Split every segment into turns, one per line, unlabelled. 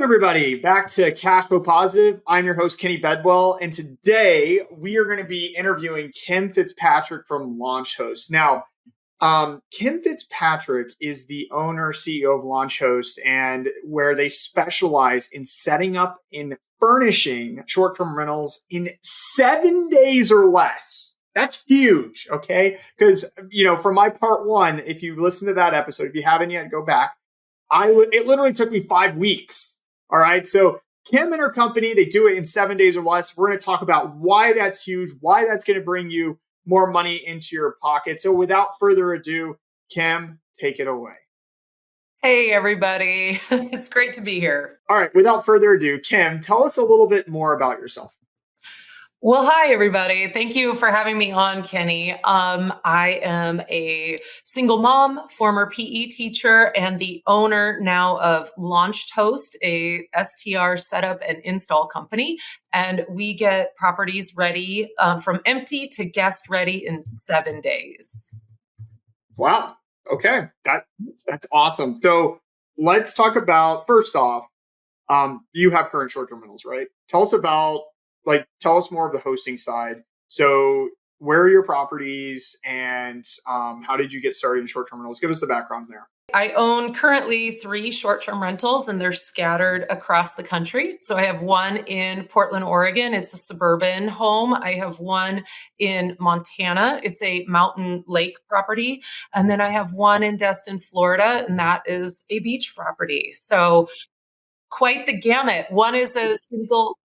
Welcome, everybody, back to Cash Flow Positive. I'm your host, Kenny Bedwell, and today we are going to be interviewing Kim Fitzpatrick from Launch Host. Now, Kim Fitzpatrick is the owner, CEO of Launch Host, and where they specialize in setting up and furnishing short-term rentals in 7 days or less. That's huge, okay? Because, for my part one, if you listen to that episode, if you haven't yet, go back. It literally took me 5 weeks. All right. So Kim and her company, they do it in 7 days or less. We're going to talk about why that's huge, why that's going to bring you more money into your pocket. So without further ado, Kim, take it away.
Hey, everybody. It's great to be here.
All right. Without further ado, Kim, tell us a little bit more about yourself.
Well, hi, everybody. Thank you for having me on, Kenny. I am a single mom, former PE teacher, and the owner now of Launch Host, a STR setup and install company. And we get properties ready from empty to guest ready in 7 days.
Wow. Okay. That's awesome. So let's talk about, first off, you have current short-term rentals, right? Tell us more of the hosting side. So where are your properties and how did you get started in short-term rentals? Give us the background there.
I own currently 3 short-term rentals and they're scattered across the country. So I have one in Portland, Oregon. It's a suburban home. I have one in Montana. It's a mountain lake property. And then I have one in Destin, Florida, and that is a beach property. So quite the gamut. One is a single...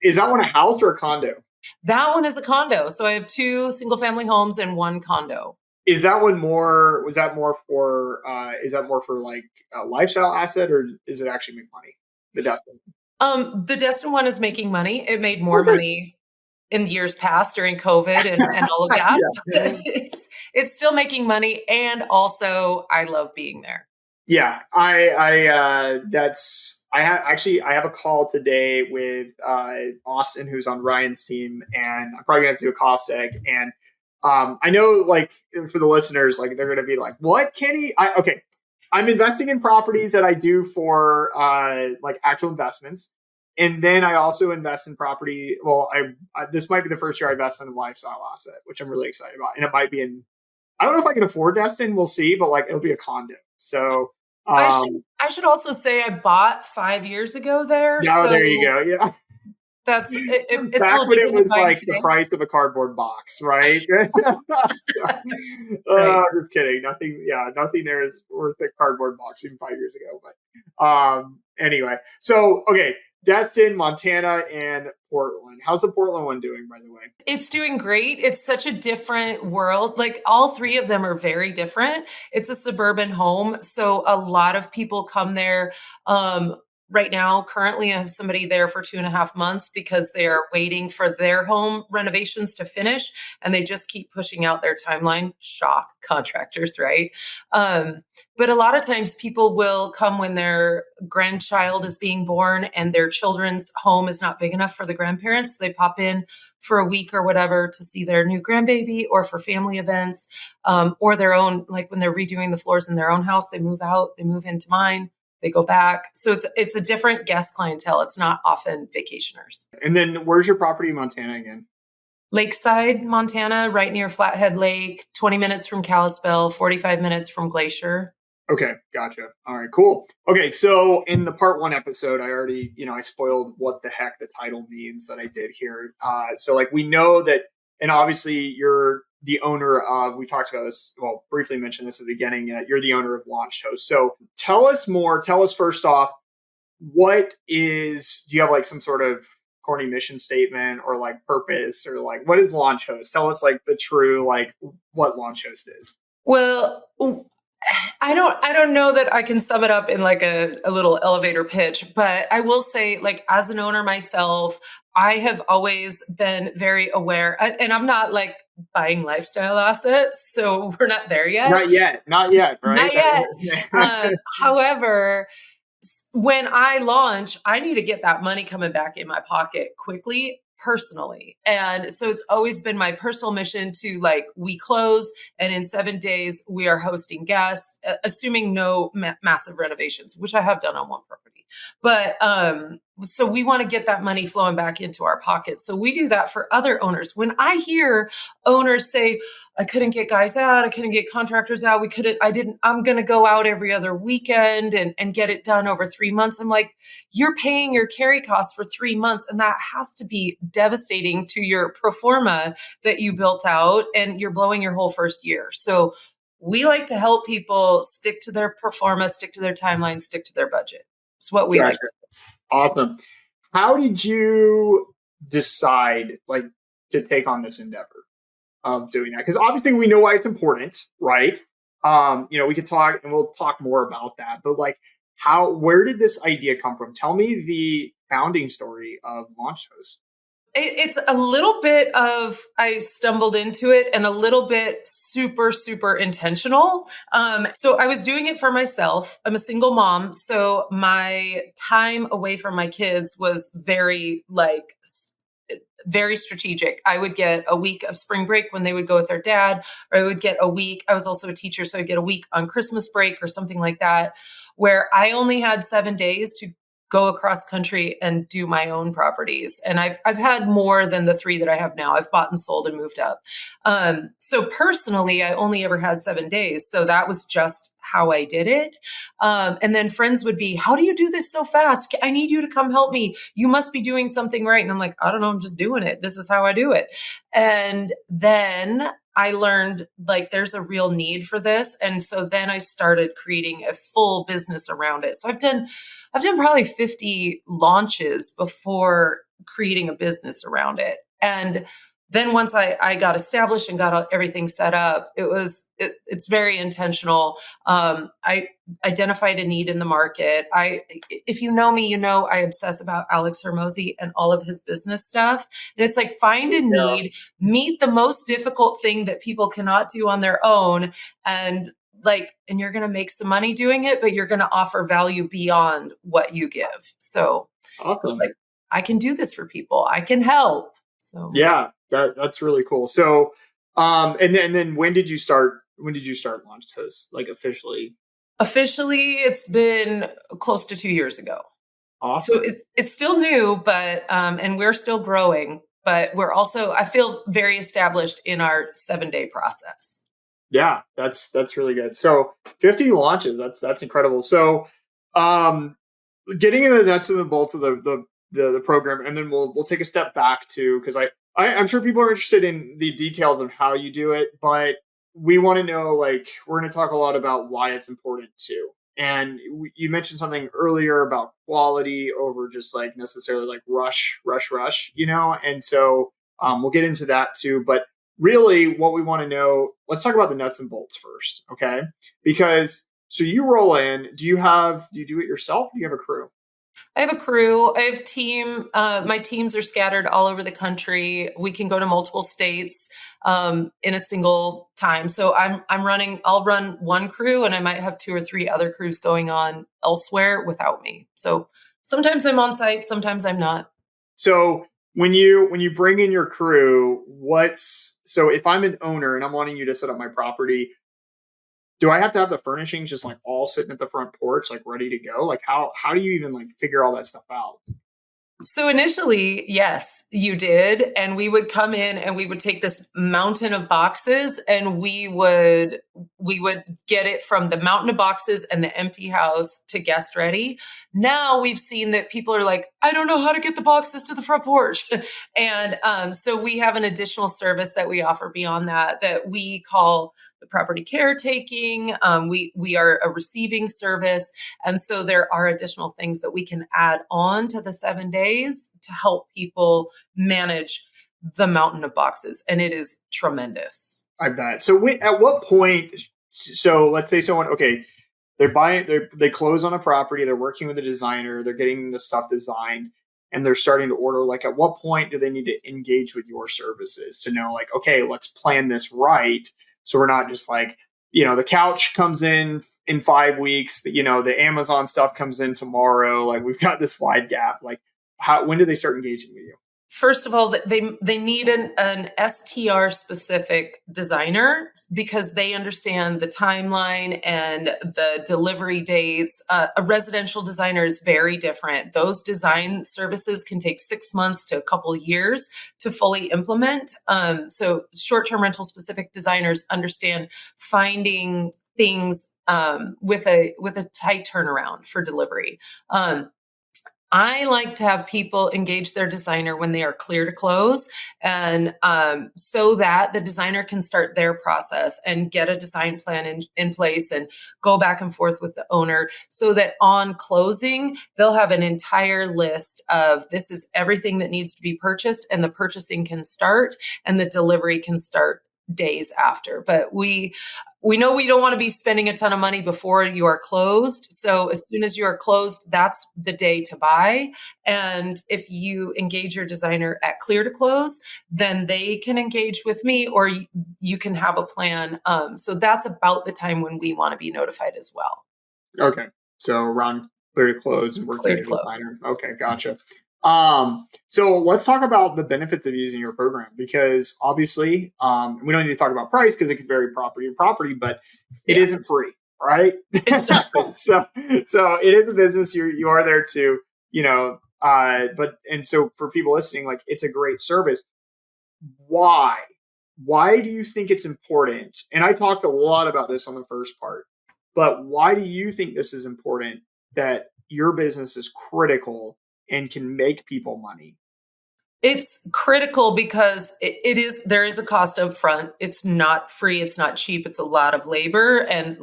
Is that one a house or a condo?
That one is a condo. So I have 2 single family homes and 1 condo.
Is that one more for like a lifestyle asset, or is it actually make money? The Destin.
The Destin one is making money. It made more money in years past during COVID and all of that. Yeah. It's still making money. And also I love being there.
Yeah, I have a call today with Austin, who's on Ryan's team, and I'm probably gonna have to do a cost seg. And I know, like, for the listeners, like, they're gonna be like, "What, Kenny?" I'm investing in properties that I do for like actual investments, and then I also invest in property. Well, this might be the first year I invest in a lifestyle asset, which I'm really excited about, and it might be in. I don't know if I can afford Destin. We'll see, but like it'll be a condo. So
I should also say I bought 5 years ago there.
Yeah, so there you go. Yeah,
it's
back when it was like today. The price of a cardboard box, right? Just kidding. Nothing there is worth a cardboard box even 5 years ago. But anyway, so okay. Destin, Montana, and Portland. How's the Portland one doing, by the way?
It's doing great. It's such a different world. Like, all 3 of them are very different. It's a suburban home. So a lot of people come there. Right now, currently, I have somebody there for 2.5 months because they are waiting for their home renovations to finish, and they just keep pushing out their timeline. Shock contractors, right? But a lot of times people will come when their grandchild is being born and their children's home is not big enough for the grandparents. They pop in for a week or whatever to see their new grandbaby, or for family events, or their own, like when they're redoing the floors in their own house, they move out, they move into mine. They go back. So it's a different guest clientele. It's not often vacationers.
And then where's your property in Montana again?
Lakeside, Montana, right near Flathead Lake, 20 minutes from Kalispell, 45 minutes from Glacier.
Okay, gotcha. All right, cool. Okay, so in the part 1 episode, I already, I spoiled what the heck the title means that I did here. So like we know that, and obviously you're the owner of, we talked about this, well, briefly mentioned this at the beginning, you're the owner of Launch Host. So tell us more. Tell us first off, do you have like some sort of corny mission statement or like purpose, or like what is Launch Host? Tell us like the true, like what Launch Host is.
Well, I don't know that I can sum it up in like a little elevator pitch, but I will say, like, as an owner myself, I have always been very aware, and I'm not like buying lifestyle assets, so we're not there yet.
Not yet, right?
Not yet. However, when I launch, I need to get that money coming back in my pocket quickly, personally. And so it's always been my personal mission to, like, we close and in 7 days we are hosting guests, assuming no massive renovations, which I have done on one property. But so we want to get that money flowing back into our pockets. So we do that for other owners. When I hear owners say, I couldn't get guys out, I couldn't get contractors out, I'm going to go out every other weekend and get it done over 3 months. I'm like, you're paying your carry costs for 3 months. And that has to be devastating to your pro forma that you built out, and you're blowing your whole first year. So we like to help people stick to their pro forma, stick to their timeline, stick to their budget. It's what we like to.
Awesome. How did you decide to take on this endeavor of doing that? Because obviously we know why it's important, right? We could talk and we'll talk more about that, but where did this idea come from? Tell me the founding story of LaunchHost.
It's a little bit of, I stumbled into it, and a little bit super, super intentional. So I was doing it for myself. I'm a single mom. So my time away from my kids was very strategic. I would get a week of spring break when they would go with their dad, or I would get a week. I was also a teacher, so I'd get a week on Christmas break or something like that, where I only had 7 days to go across country and do my own properties. And I've had more than the 3 that I have now. I've bought and sold and moved up. So personally, I only ever had 7 days. So that was just how I did it. And then friends would be, how do you do this so fast? I need you to come help me. You must be doing something right. And I'm like, I don't know. I'm just doing it. This is how I do it. And then I learned there's a real need for this. And so then I started creating a full business around it. So I've done probably 50 launches before creating a business around it. And then once I got established and got everything set up, it's very intentional. I identified a need in the market. If you know me, I obsess about Alex Hermosi and all of his business stuff. And it's find a need, meet the most difficult thing that people cannot do on their own, and you're going to make some money doing it, but you're going to offer value beyond what you give. So
awesome.
I can do this for people. I can help. So
yeah, that's really cool. So, and then when did you start LaunchHost officially?
Officially, it's been close to 2 years ago.
Awesome.
So it's still new, but, and we're still growing, but we're also, I feel very established in our 7-day process.
Yeah, that's really good. So 50 launches, that's incredible. So getting into the nuts and the bolts of the program, and then we'll take a step back too, because I'm sure people are interested in the details of how you do it, but we want to know, we're going to talk a lot about why it's important too. And you mentioned something earlier about quality over just necessarily rush, and so we'll get into that too. But really what we want to know, let's talk about the nuts and bolts first. Okay. Because so you roll in, do you do it yourself? Do you have a crew?
I have a crew. I have team. My teams are scattered all over the country. We can go to multiple states in a single time. So I'll run one crew, and I might have 2 or 3 other crews going on elsewhere without me. So sometimes I'm on site, sometimes I'm not.
So when you bring in your crew, so if I'm an owner and I'm wanting you to set up my property, do I have to have the furnishings just all sitting at the front porch, ready to go? How do you even figure all that stuff out?
So initially, yes, you did. And we would come in and we would take this mountain of boxes, and we would get it from the mountain of boxes and the empty house to guest ready. Now we've seen that people are like, I don't know how to get the boxes to the front porch. And so we have an additional service that we offer beyond that we call the property caretaking. We are a receiving service. And so there are additional things that we can add on to the 7 days to help people manage the mountain of boxes. And it is tremendous.
I bet. So at what point, so let's say someone, okay, they close on a property, they're working with a designer, they're getting the stuff designed, and they're starting to order. At what point do they need to engage with your services to know, okay, let's plan this right, so we're not just the couch comes in 5 weeks, the Amazon stuff comes in tomorrow, we've got this wide gap. When do they start engaging with you?
First of all, they need an STR specific designer because they understand the timeline and the delivery dates. A residential designer is very different. Those design services can take 6 months to a couple years to fully implement. So short-term rental specific designers understand finding things with a tight turnaround for delivery. I like to have people engage their designer when they are clear to close, and so that the designer can start their process and get a design plan in place and go back and forth with the owner so that on closing, they'll have an entire list of this is everything that needs to be purchased, and the purchasing can start and the delivery can start days after. But we know we don't want to be spending a ton of money before you are closed. So as soon as you are closed, that's the day to buy. And if you engage your designer at clear to close, then they can engage with me, or you can have a plan. So that's about the time when we want to be notified as well.
Okay. So around clear to close and working
Clear
with
to
your
close.
designer. Okay, gotcha. So let's talk about the benefits of using your program, because obviously, we don't need to talk about price because it can vary property to property, but it
Yeah,
isn't free, right?
it's not free.
so it is a business. You are there to, and so for people listening, like, it's a great service. Why? Why do you think it's important? And I talked a lot about this on the first part, but why do you think this is important, that your business is critical and can make people money?
It's critical because there is a cost up front. It's not free. It's not cheap. It's a lot of labor, and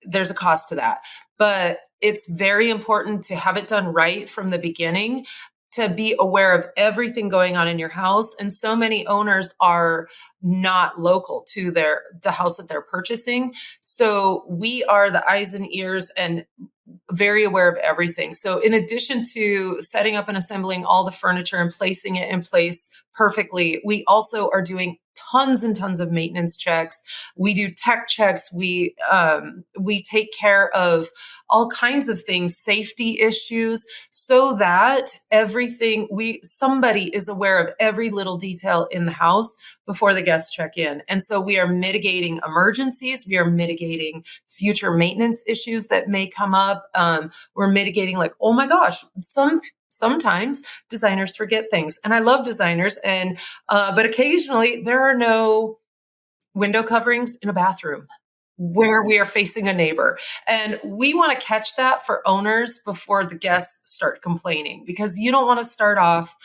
there's a cost to that. But it's very important to have it done right from the beginning, to be aware of everything going on in your house. And so many owners are not local to the house that they're purchasing. So we are the eyes and ears and very aware of everything. So in addition to setting up and assembling all the furniture and placing it in place perfectly, we also are doing tons and tons of maintenance checks. We do tech checks. We take care of all kinds of things, safety issues, so that somebody is aware of every little detail in the house before the guests check in. And so we are mitigating emergencies. We are mitigating future maintenance issues that may come up. We're mitigating, like, oh my gosh, sometimes designers forget things, and I love designers, but occasionally there are no window coverings in a bathroom where we are facing a neighbor. And we want to catch that for owners before the guests start complaining, because you don't want to start off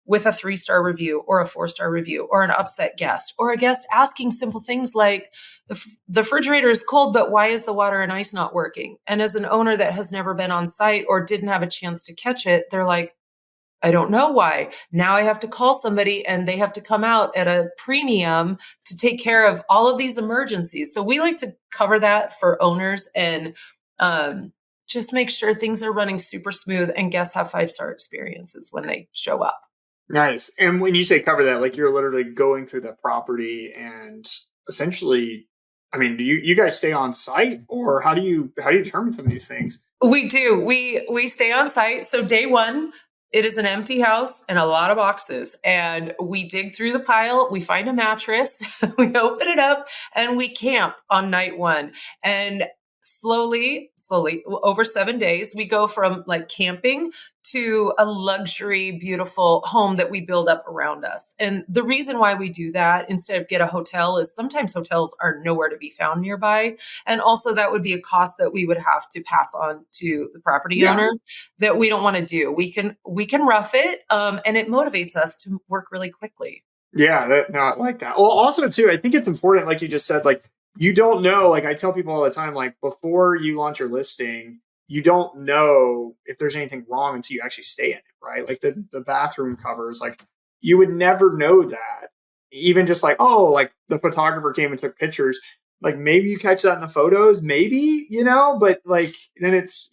with a 3-star review or a 4-star review, or an upset guest, or a guest asking simple things like, the refrigerator is cold, but why is the water and ice not working? And as an owner that has never been on site or didn't have a chance to catch it, they're like, I don't know why. Now I have to call somebody and they have to come out at a premium to take care of all of these emergencies. So we like to cover that for owners and just make sure things are running super smooth and guests have 5-star experiences when they show up.
Nice. And when you say cover that, like, you're literally going through the property and essentially, I mean, do you guys stay on site, or how do you determine some of these things?
We do. We stay on site. So day one, it is an empty house and a lot of boxes. And we dig through the pile, we find a mattress, we open it up, and we camp on night one. And slowly, over 7 days, we go from like camping to a luxury, beautiful home that we build up around us. And the reason why we do that instead of get a hotel is sometimes hotels are nowhere to be found nearby. And also that would be a cost that we would have to pass on to the property owner that we don't want to do. We can rough it, and it motivates us to work really quickly.
Yeah, no, I like that. Well, also too, I think it's important, like you just said, like, you don't know, like I tell people all the time, like, before you launch your listing, you don't know if there's anything wrong until you actually stay in it, right? Like the bathroom covers, like, you would never know that. Even just like, oh, like the photographer came and took pictures. Like, maybe you catch that in the photos, maybe, but like then it's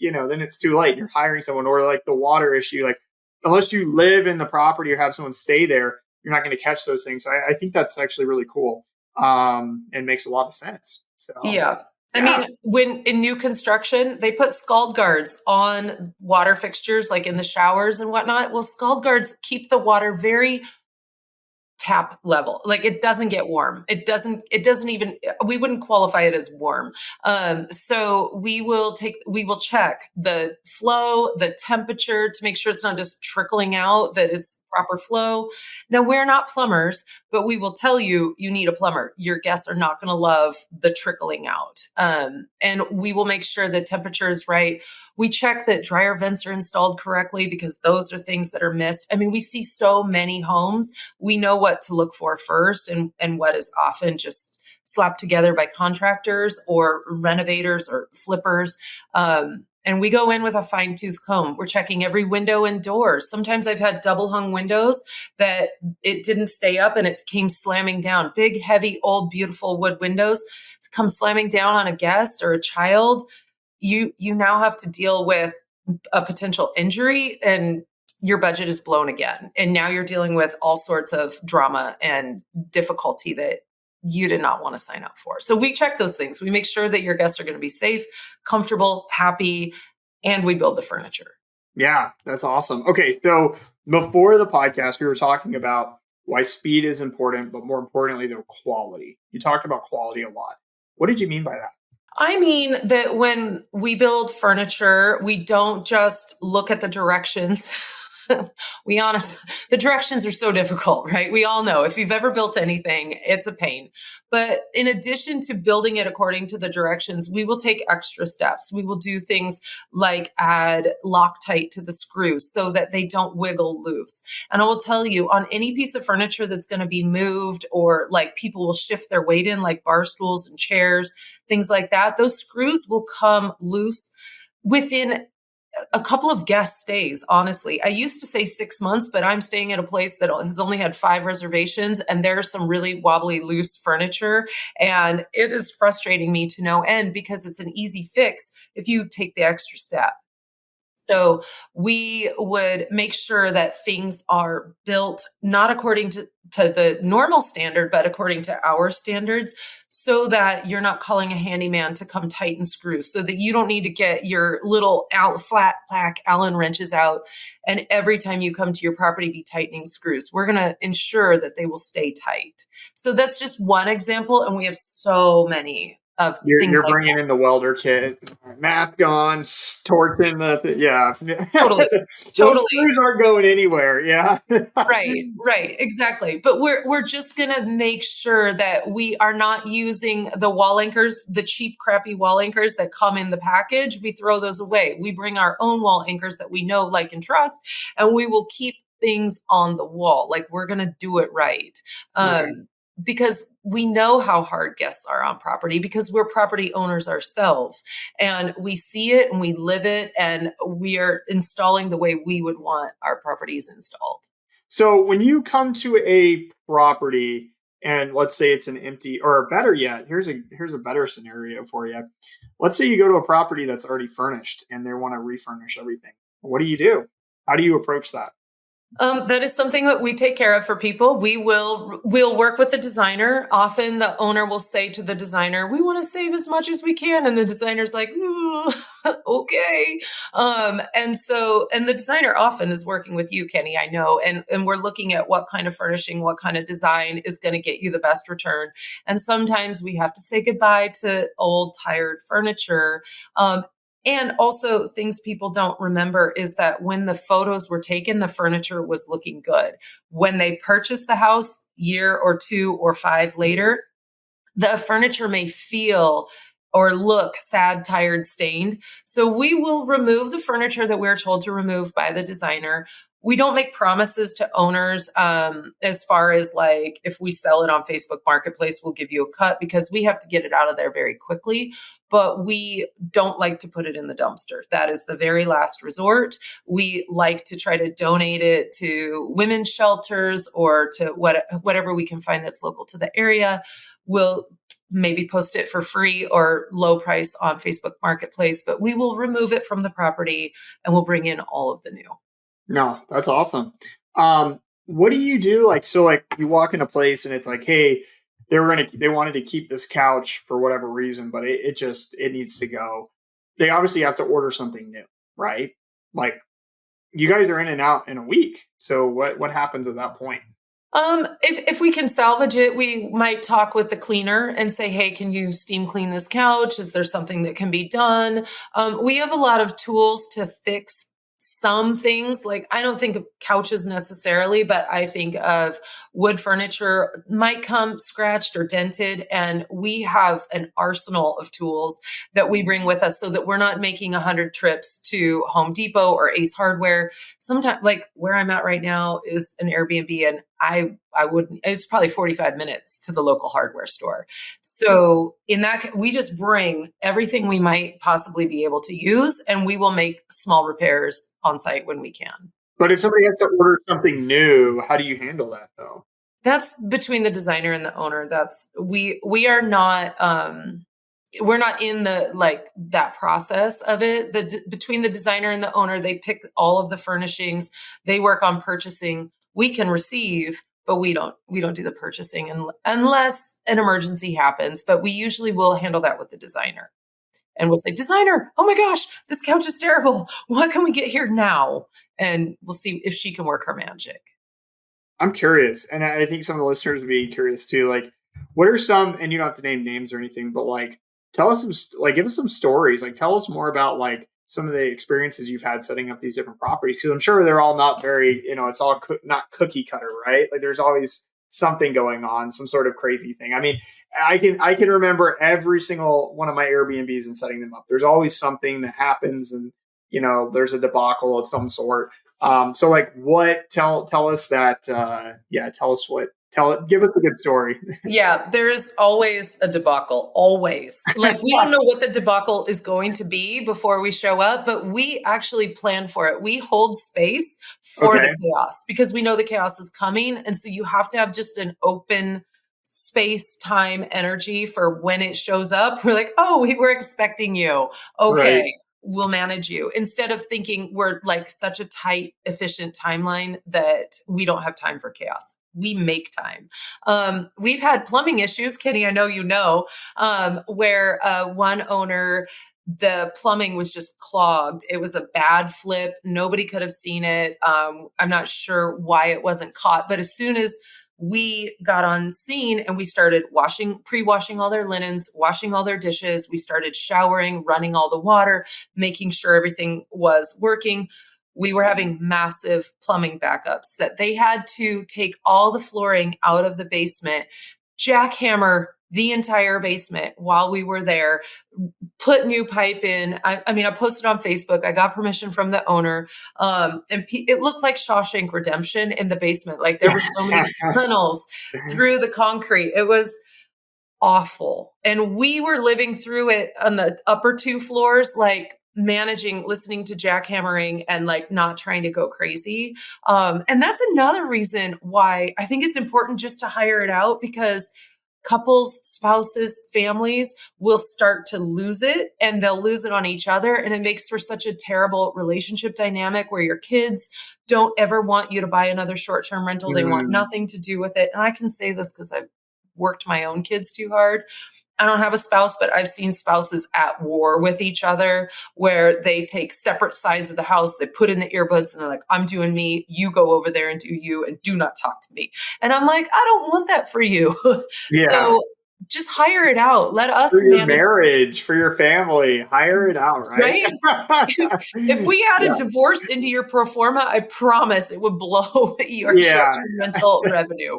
too late. You're hiring someone. Or like the water issue, like, unless you live in the property or have someone stay there, you're not going to catch those things. So I think that's actually really cool. And makes a lot of sense. So
Yeah. I
Yeah.
mean, when in new construction, they put scald guards on water fixtures, like in the showers and whatnot. Well, scald guards keep the water very tap level. Like it doesn't get warm. It doesn't even, we wouldn't qualify it as warm. So we will check the flow, the temperature to make sure it's not just trickling out, that it's proper flow. Now we're not plumbers, but we will tell you, you need a plumber. Your guests are not going to love the trickling out. And we will make sure the temperature is right. We check that dryer vents are installed correctly, because those are things that are missed. I mean, we see so many homes. We know what to look for first, and what is often just slapped together by contractors or renovators or flippers. And we go in with a fine tooth comb. We're checking every window and doors. Sometimes I've had double hung windows that it didn't stay up and it came slamming down. Big, heavy, old, beautiful wood windows come slamming down on a guest or a child. You now have to deal with a potential injury, and your budget is blown again. And now you're dealing with all sorts of drama and difficulty that you did not want to sign up for. So we check those things. We make sure that your guests are going to be safe, comfortable, happy, and we build the furniture.
Yeah, that's awesome. Okay, so before the podcast, we were talking about why speed is important, but more importantly, the quality. You talked about quality a lot. What did you mean by that?
I mean that when we build furniture, we don't just look at the directions. The directions are so difficult, right? We all know if you've ever built anything, it's a pain. But in addition to building it according to the directions, we will take extra steps. We will do things like add Loctite to the screws so that they don't wiggle loose. And I will tell you, on any piece of furniture that's going to be moved, or like people will shift their weight in, like bar stools and chairs, things like that, those screws will come loose within a couple of guest stays. Honestly, I used to say 6 months, but I'm staying at a place that has only had 5 reservations, and there's some really wobbly, loose furniture. And it is frustrating me to no end, because it's an easy fix if you take the extra step. So we would make sure that things are built not according to the normal standard, but according to our standards, so that you're not calling a handyman to come tighten screws, so that you don't need to get your little flat black Allen wrenches out. And every time you come to your property, be tightening screws. We're going to ensure that they will stay tight. So that's just one example. And we have so many of things
You're
like
bringing
that.
in the welder kit, mask on, torching yeah.
Totally.
Those
Totally.
screws aren't going anywhere. Yeah.
Right, exactly. But we're just gonna make sure that we are not using the wall anchors, the cheap, crappy wall anchors that come in the package. We throw those away. We bring our own wall anchors that we know, like, and trust, and we will keep things on the wall. Like, we're gonna do it right.
Okay.
Because we know how hard guests are on property, because we're property owners ourselves, and we see it and we live it, and we are installing the way we would want our properties installed.
So when you come to a property and let's say it's an empty, or better yet, here's a better scenario for you. Let's say you go to a property that's already furnished and they want to refurnish everything. What do you do? How do you approach that?
That is something that we take care of for people. We'll work with the designer. Often the owner will say to the designer, "We want to save as much as we can," and the designer's like, "Ooh, okay." And the designer often is working with you, Kenny. I know, and we're looking at what kind of furnishing, what kind of design is going to get you the best return. And sometimes we have to say goodbye to old, tired furniture. And also, things people don't remember is that when the photos were taken, the furniture was looking good. When they purchased the house, year or 2 or 5 later, the furniture may feel or look sad, tired, stained. So we will remove the furniture that we're told to remove by the designer. We don't make promises to owners as far as, like, if we sell it on Facebook Marketplace, we'll give you a cut, because we have to get it out of there very quickly. But we don't like to put it in the dumpster. That is the very last resort. We like to try to donate it to women's shelters, or to whatever we can find that's local to the area. We'll maybe post it for free or low price on Facebook Marketplace, but we will remove it from the property and we'll bring in all of the new.
No, that's awesome. What do you do? Like, so like you walk in a place and it's like, hey, they wanted to keep this couch for whatever reason, but it needs to go. They obviously have to order something new, right? Like you guys are in and out in a week. So what happens at that point?
If we can salvage it, we might talk with the cleaner and say, "Hey, can you steam clean this couch? Is there something that can be done?" We have a lot of tools to fix some things. Like I don't think of couches necessarily, but I think of wood furniture might come scratched or dented, and we have an arsenal of tools that we bring with us so that we're not making 100 trips to Home Depot or Ace Hardware. Sometimes, like where I'm at right now is an Airbnb, and I wouldn't, it's probably 45 minutes to the local hardware store. So in that, we just bring everything we might possibly be able to use, and we will make small repairs on site when we can.
But if somebody has to order something new, how do you handle that though?
That's between the designer and the owner. That's we are not we're not in the like that process of it. Between the designer and the owner, they pick all of the furnishings. They work on purchasing. We can receive, but we don't do the purchasing unless an emergency happens. But we usually will handle that with the designer. And we'll say, "Designer, oh my gosh, this couch is terrible. What can we get here now?" And we'll see if she can work her magic.
I'm curious, and I think some of the listeners would be curious too. Like, what are some? And you don't have to name names or anything, but like, tell us like, give us some stories. Like, tell us more about like some of the experiences you've had setting up these different properties, because I'm sure they're all not very, it's all not cookie cutter, right? Like, there's always something going on, some sort of crazy thing. I mean, I can remember every single one of my Airbnbs and setting them up. There's always something that happens, and there's a debacle of some sort. So like tell us that, give us a good story.
Yeah, there is always a debacle, always. Like we don't know what the debacle is going to be before we show up, but we actually plan for it. We hold space for
Okay.
the chaos because we know the chaos is coming. And so you have to have just an open space, time, energy for when it shows up. We're like, "Oh, we were expecting you. Okay.
Right.
We'll manage you," instead of thinking we're like such a tight, efficient timeline that we don't have time for chaos. We make time. We've had plumbing issues, Kenny, I know you know, where one owner, the plumbing was just clogged. It was a bad flip. Nobody could have seen it. I'm not sure why it wasn't caught, but as soon as we got on scene and we started pre-washing all their linens, washing all their dishes. We started showering, running all the water, making sure everything was working. We were having massive plumbing backups that they had to take all the flooring out of the basement, jackhammer the entire basement while we were there, put new pipe in. I mean, I posted on Facebook. I got permission from the owner. And it looked like Shawshank Redemption in the basement. Like there were so many tunnels through the concrete. It was awful. And we were living through it on the upper two floors, like listening to jackhammering and like not trying to go crazy. And that's another reason why I think it's important just to hire it out, because couples, spouses, families will start to lose it, and they'll lose it on each other. And it makes for such a terrible relationship dynamic where your kids don't ever want you to buy another short-term rental. They want nothing to do with it. And I can say this because I've worked my own kids too hard. I don't have a spouse, but I've seen spouses at war with each other where they take separate sides of the house. They put in the earbuds and they're like, "I'm doing me. You go over there and do you, and do not talk to me." And I'm like, I don't want that for you.
Yeah.
So just hire it out. Let us
For your
manage.
marriage, for your family, hire it out, right?
If we added divorce into your pro forma, I promise it would blow your short-term rental revenue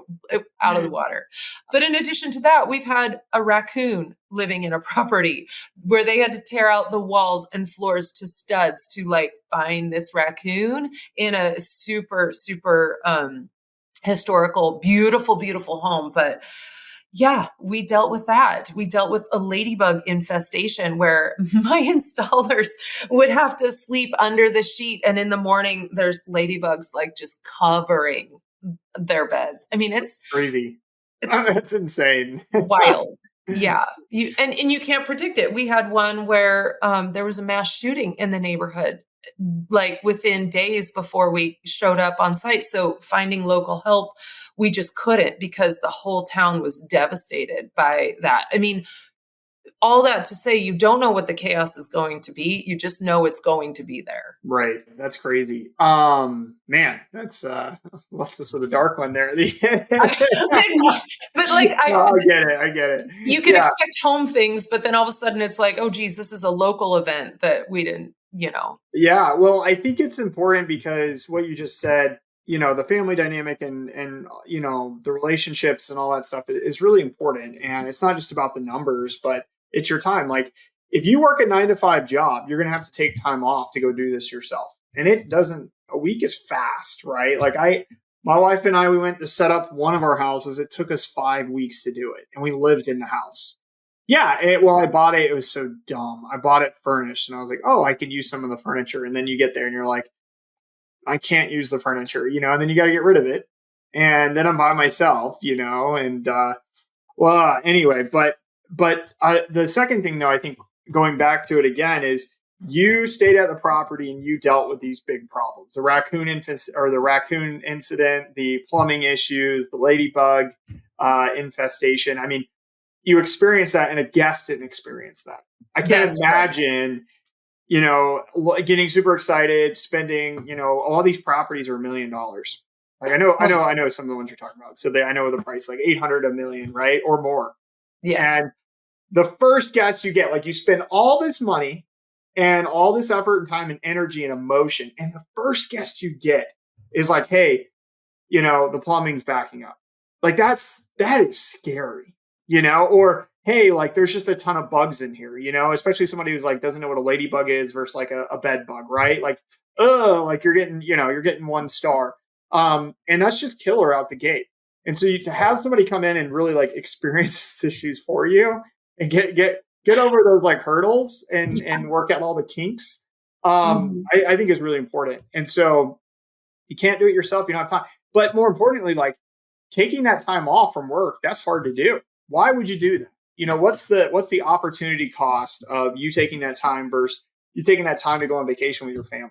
out of the water. But in addition to that, we've had a raccoon living in a property where they had to tear out the walls and floors to studs to like find this raccoon in a super, super historical, beautiful, beautiful home. But yeah, we dealt with that. We dealt with a ladybug infestation where my installers would have to sleep under the sheet. And in the morning, there's ladybugs like just covering their beds. I mean, it's
crazy.
It's
That's insane.
Wild. Yeah. And you can't predict it. We had one where there was a mass shooting in the neighborhood like within days before we showed up on site. So finding local help, we just couldn't because the whole town was devastated by that. I mean, all that to say, you don't know what the chaos is going to be. You just know it's going to be there.
Right. That's crazy. Man, that's what's this with a dark one there?
But like
I get it. I get it.
you can expect home things, but then all of a sudden it's like, oh geez, this is a local event that we didn't,
Yeah. Well, I think it's important because what you just said, the family dynamic and the relationships and all that stuff is really important. And it's not just about the numbers, but it's your time. Like if you work a 9 to 5 job, you're gonna have to take time off to go do this yourself. And a week is fast, right? Like my wife and I, we went to set up one of our houses. It took us 5 weeks to do it. And we lived in the house. Yeah. I bought it. It was so dumb. I bought it furnished and I was like, oh, I could use some of the furniture. And then you get there and you're like, I can't use the furniture, and then you got to get rid of it. And then I'm by myself, anyway, but the second thing though, I think going back to it again is you stayed at the property and you dealt with these big problems, the raccoon incident, the plumbing issues, the ladybug infestation. I mean, you experienced that and a guest didn't experience that. I can't imagine, getting super excited, spending, all these properties are $1 million. Like I know some of the ones you're talking about. So I know the price, like 800, $1 million, right? Or more.
Yeah.
And the first guest you get, like you spend all this money and all this effort and time and energy and emotion. And the first guest you get is like, hey, the plumbing's backing up. Like that is scary, or hey, like there's just a ton of bugs in here, especially somebody who's like doesn't know what a ladybug is versus like a bed bug, right? Like, like you're getting 1 star. And that's just killer out the gate. And so to have somebody come in and really like experience these issues for you and get over those like hurdles and work out all the kinks, I think is really important. And so you can't do it yourself. You don't have time. But more importantly, like taking that time off from work, that's hard to do. Why would you do that? What's the opportunity cost of you taking that time versus you taking that time to go on vacation with your family?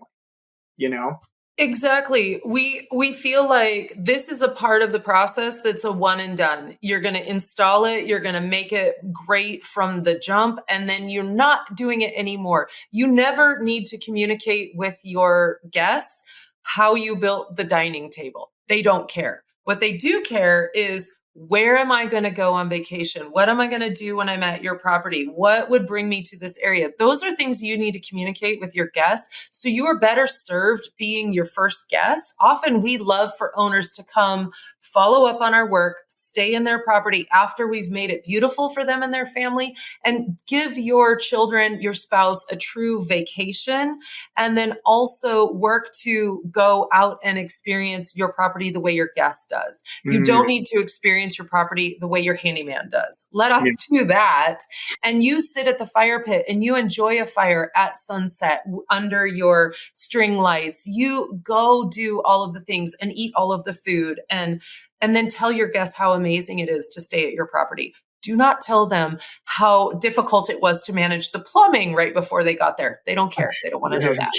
Exactly. We feel like this is a part of the process that's a one and done. You're going to install it, you're going to make it great from the jump, and then you're not doing it anymore. You never need to communicate with your guests how you built the dining table. They don't care. What they do care is, where am I going to go on vacation? What am I going to do when I'm at your property? What would bring me to this area? Those are things you need to communicate with your guests. So you are better served being your first guest. Often we love for owners to come follow up on our work, stay in their property after we've made it beautiful for them and their family, and give your children, your spouse a true vacation. And then also work to go out and experience your property the way your guest does. You don't need to experience your property the way your handyman does. Let us do that. And you sit at the fire pit and you enjoy a fire at sunset under your string lights. You go do all of the things and eat all of the food and then tell your guests how amazing it is to stay at your property. Do not tell them how difficult it was to manage the plumbing right before they got there. They don't care. They don't want to know that.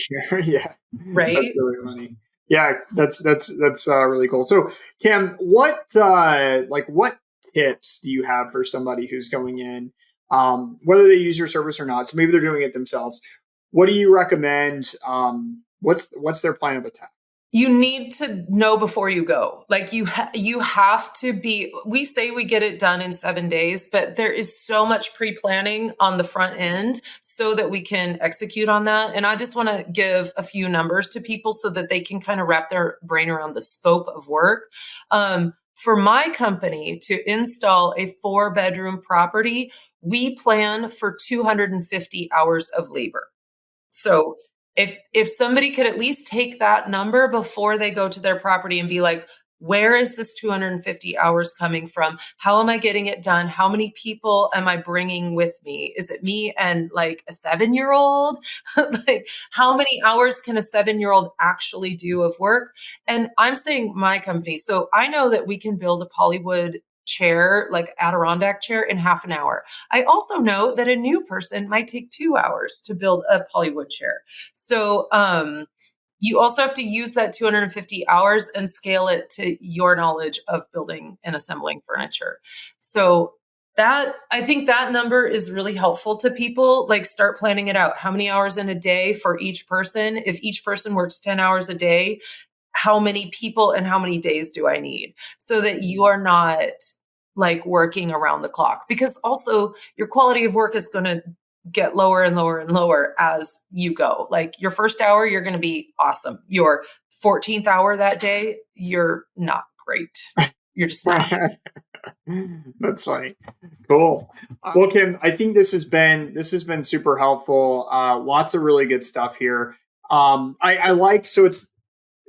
Yeah.
Right.
That's really funny. Yeah, that's really cool. So, Cam, what tips do you have for somebody who's going in, whether they use your service or not? So maybe they're doing it themselves. What do you recommend? What's their plan of attack?
You need to know before you go. Like you have to be, we say we get it done in 7 days, but there is so much pre-planning on the front end so that we can execute on that. And I just want to give a few numbers to people so that they can kind of wrap their brain around the scope of work. For my company to install a 4-bedroom property, we plan for 250 hours of labor. So if somebody could at least take that number before they go to their property and be like, where is this 250 hours coming from? How am I getting it done? How many people am I bringing with me? Is it me and like a 7-year-old? Like how many hours can a 7-year-old actually do of work? And I'm saying my company. So I know that we can build a polywood chair, like Adirondack chair, in half an hour. I also know that a new person might take 2 hours to build a polywood chair. So, you also have to use that 250 hours and scale it to your knowledge of building and assembling furniture. So that I think that number is really helpful to people. Like, start planning it out. How many hours in a day for each person? If each person works 10 hours a day, how many people and how many days do I need? So that you are not like working around the clock, because also your quality of work is going to get lower and lower and lower as you go. Like, your first hour, you're going to be awesome. Your 14th hour that day, you're not great. You're just not.
That's funny. Cool. Well, Kim, I think this has been super helpful. Lots of really good stuff here. I like, so it's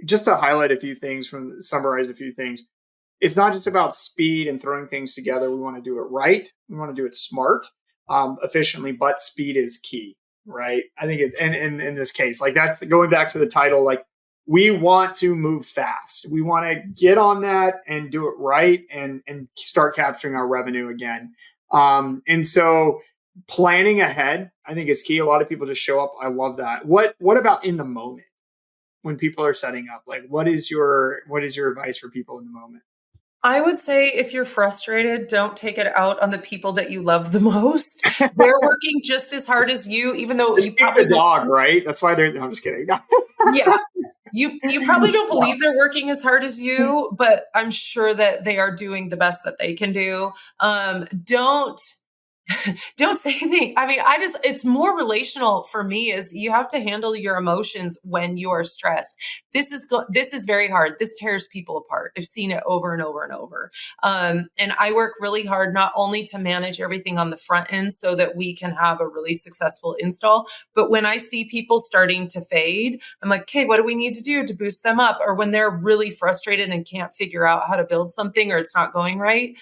just to highlight a few things, summarize a few things. It's not just about speed and throwing things together. We want to do it right. We want to do it smart, efficiently, but speed is key, right? I think and in this case, like, that's going back to the title, like, we want to move fast. We want to get on that and do it right and start capturing our revenue again. And so planning ahead, I think, is key. A lot of people just show up. I love that. What about in the moment when people are setting up? Like, what is your advice for people in the moment?
I would say, if you're frustrated, don't take it out on the people that you love the most. They're working just as hard as you, even though
Just
you
kick
probably
the dog, right? That's why they're. No, I'm just kidding.
yeah. You probably don't believe they're working as hard as you, but I'm sure that they are doing the best that they can do. Don't don't say anything. I mean, it's more relational for me, is you have to handle your emotions when you are stressed. This is very hard. This tears people apart. I've seen it over and over and over. And I work really hard, not only to manage everything on the front end so that we can have a really successful install, but when I see people starting to fade, I'm like, okay, what do we need to do to boost them up? Or when they're really frustrated and can't figure out how to build something, or it's not going right.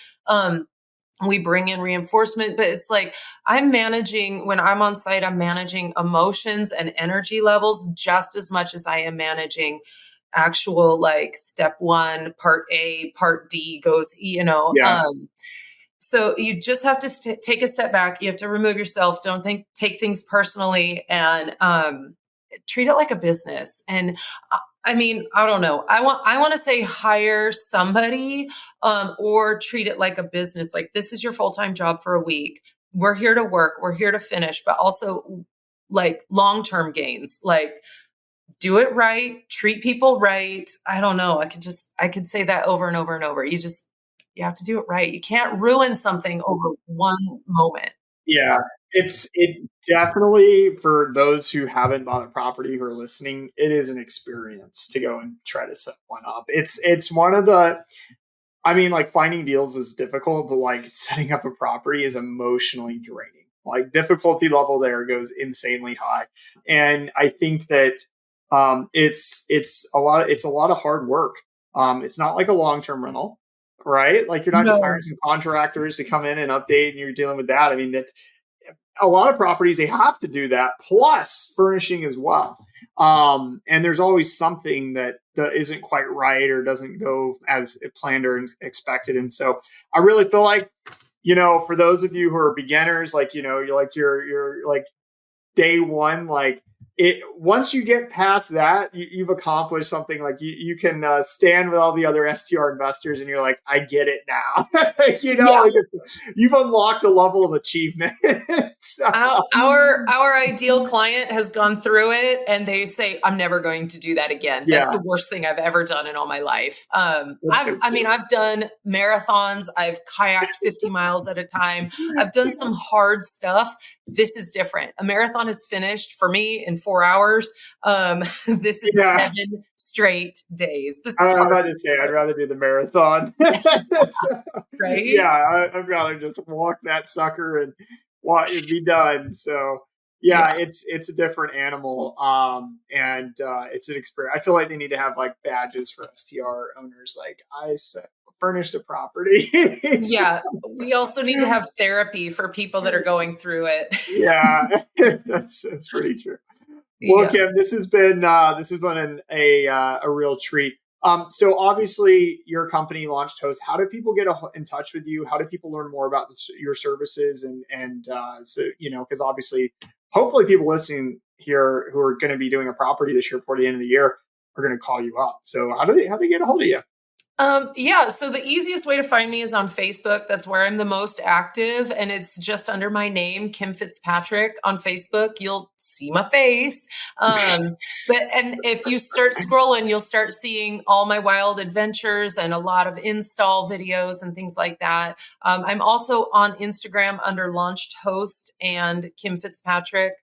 We bring in reinforcement, but it's like, when I'm on site, I'm managing emotions and energy levels just as much as I am managing actual, like, step one, part A, part D goes,
Yeah.
So you just have to take a step back. You have to remove yourself. Don't take things personally, and treat it like a business. And I mean, I don't know. I want to say hire somebody, or treat it like a business. Like, this is your full-time job for a week. We're here to work. We're here to finish, but also, like, long-term gains. Like, do it right. Treat people right. I don't know. I could say that over and over and over. You have to do it right. You can't ruin something over one moment.
Yeah, it definitely, for those who haven't bought a property who are listening, it is an experience to go and try to set one up. It's one of the, I mean, like, finding deals is difficult, but, like, setting up a property is emotionally draining. Like, difficulty level there goes insanely high, and I think that it's a lot of hard work. It's not like a long term rental, right? Like, you're not just hiring
No.
some contractors to come in and update, and you're dealing with that. I mean, that's a lot of properties, they have to do that plus furnishing as well. And there's always something that isn't quite right or doesn't go as planned or expected. And so I really feel like, for those of you who are beginners, like, you're like day one, like, it, once you get past that, you've accomplished something. Like, you can stand with all the other STR investors, and you're like, I get it now.
Yeah.
Like, you've unlocked a level of achievement. So,
Our ideal client has gone through it, and they say, I'm never going to do that again. That's
yeah,
the worst thing I've ever done in all my life.
that's so cool.
I've done marathons. I've kayaked 50 miles at a time. I've done some hard stuff. This is different. A marathon is finished for me in 4 hours. This is
Yeah,
7 straight days. This is
I'm
hard,
about to say I'd rather do the marathon. So, yeah,
right?
I'd rather just walk that sucker and watch it be done. So, yeah,
Yeah.
it's a different animal, and it's an experience. I feel like they need to have, like, badges for STR owners, like, furnish the property.
Yeah. We also need to have therapy for people that are going through it.
Yeah, that's pretty true. Well,
Yeah.
Kim, this has been a real treat. So obviously your company launched Host. How do people get in touch with you? How do people learn more about your services? So, because obviously, hopefully people listening here who are going to be doing a property this year before the end of the year are going to call you up. So how do they get a hold of you?
Yeah, so the easiest way to find me is on Facebook. That's where I'm the most active, and it's just under my name, Kim Fitzpatrick, on Facebook. You'll see my face. And if you start scrolling, you'll start seeing all my wild adventures and a lot of install videos and things like that. I'm also on Instagram under Launched Host and Kim Fitzpatrick.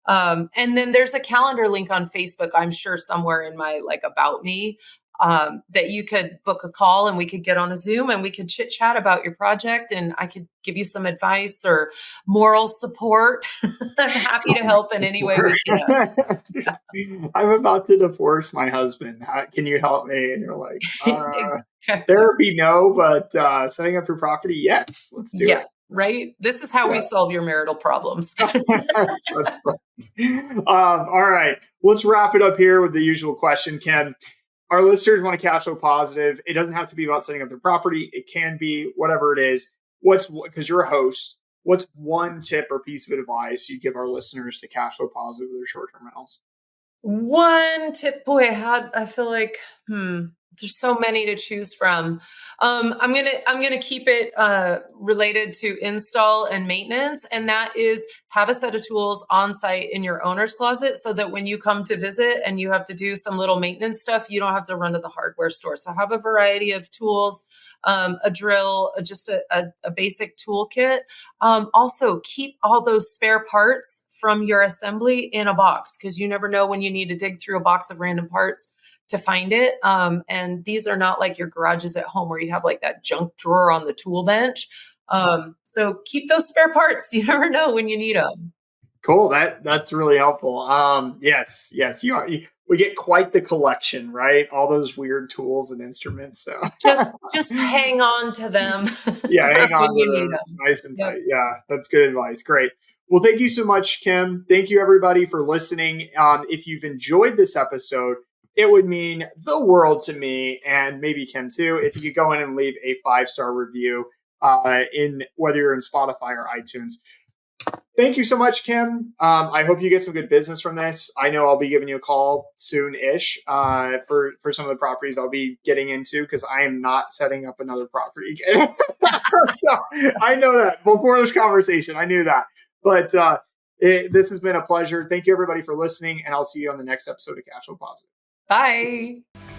And then there's a calendar link on Facebook, I'm sure somewhere in my about me, that you could book a call and we could get on a Zoom and we could chit chat about your project and I could give you some advice or moral support. I'm happy to help in any way we can.
I'm about to divorce my husband. Can you help me? And you're like,
Exactly.
therapy, no, but setting up your property, yes. Let's do it.
Right. This is how we solve your marital problems.
That's all right. Let's wrap it up here with the usual question, Kim. Our listeners want to cash flow positive. It doesn't have to be about setting up their property. It can be whatever it is. Because you're a host, what's one tip or piece of advice you give our listeners to cash flow positive with their short-term rentals?
One tip, boy, I feel like, there's so many to choose from. I'm gonna keep it related to install and maintenance, and that is have a set of tools on site in your owner's closet so that when you come to visit and you have to do some little maintenance stuff, you don't have to run to the hardware store. So have a variety of tools, a drill, just a basic toolkit. Also, keep all those spare parts from your assembly in a box because you never know when you need to dig through a box of random parts to find it. And these are not like your garages at home where you have that junk drawer on the tool bench. So keep those spare parts. You never know when you need them.
Cool. That's really helpful. Yes. We get quite the collection, right? All those weird tools and instruments. So
just hang on to them.
Yeah, hang on to them nice and tight. Yeah, that's good advice. Great. Well, thank you so much, Kim. Thank you, everybody, for listening. If you've enjoyed this episode, it would mean the world to me and maybe Kim too, if you could go in and leave a 5-star review in whether you're in Spotify or iTunes. Thank you so much, Kim. I hope you get some good business from this. I know I'll be giving you a call soon-ish for some of the properties I'll be getting into because I am not setting up another property again. So, I know that before this conversation. I knew that. But this has been a pleasure. Thank you, everybody, for listening, and I'll see you on the next episode of Cash Flow Positive.
Bye.